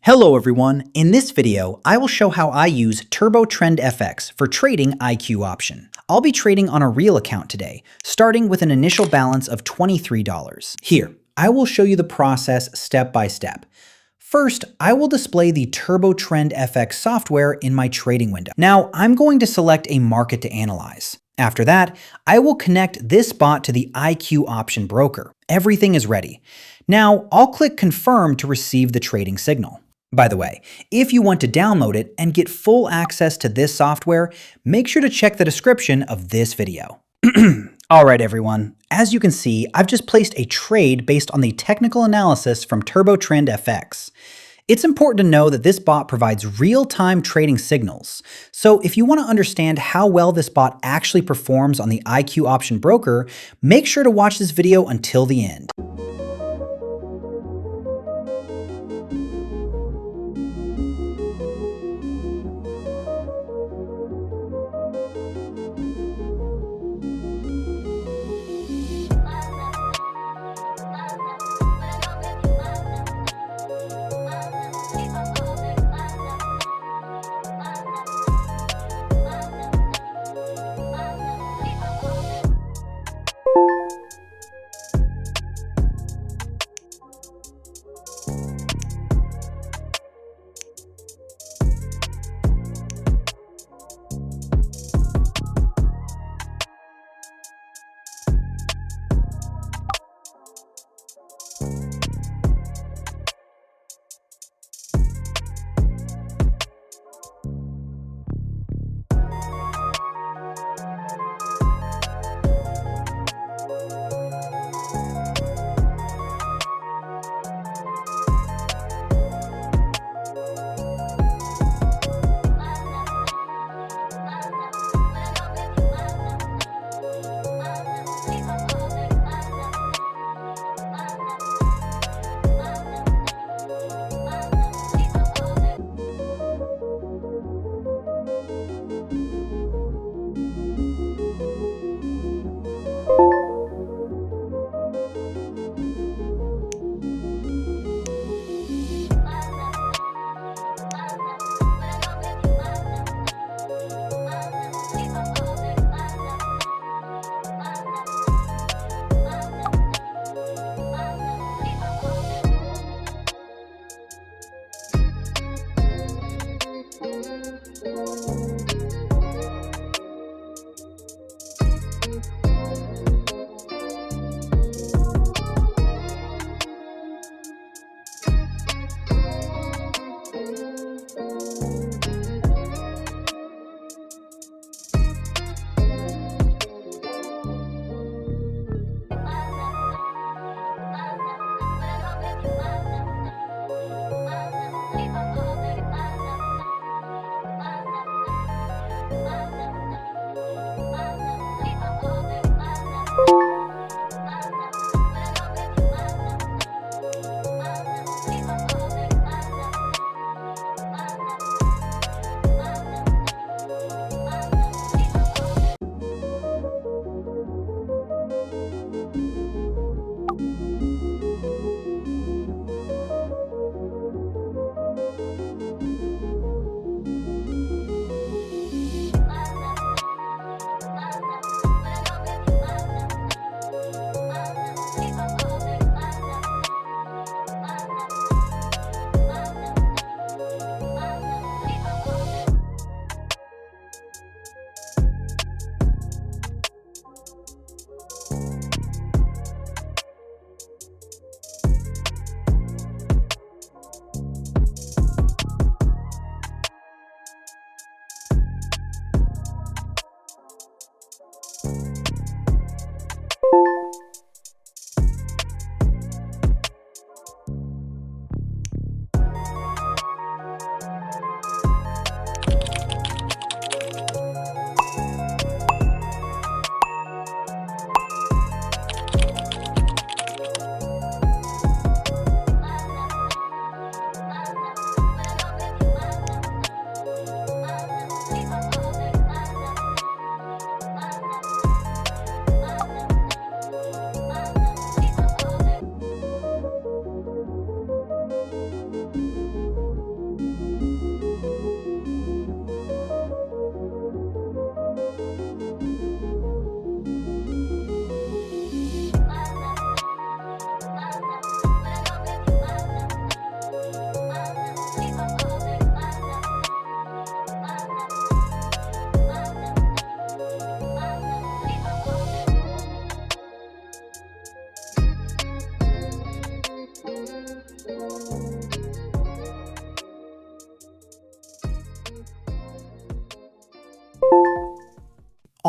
Hello everyone, in this video I will show how I use Turbo Trend FX for trading IQ option. I'll be trading on a real account today, starting with an initial balance of $23. Here, I will show you the process step by step. First, I will display the Turbo Trend FX software in my trading window. Now, I'm going to select a market to analyze. After that, I will connect this bot to the IQ option broker. Everything is ready. Now, I'll click confirm to receive the trading signal. By the way, if you want to download it and get full access to this software, make sure to check the description of this video. Alright everyone, as you can see, I've just placed a trade based on the technical analysis from Turbo Trend FX. It's important to know that this bot provides real-time trading signals. So if you want to understand how well this bot actually performs on the IQ option broker, make sure to watch this video until the end.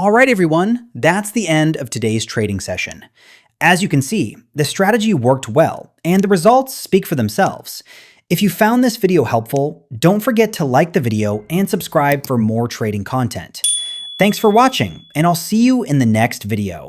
All right, everyone, that's the end of today's trading session. As you can see, the strategy worked well, and the results speak for themselves. If you found this video helpful, don't forget to like the video and subscribe for more trading content. Thanks for watching, and I'll see you in the next video.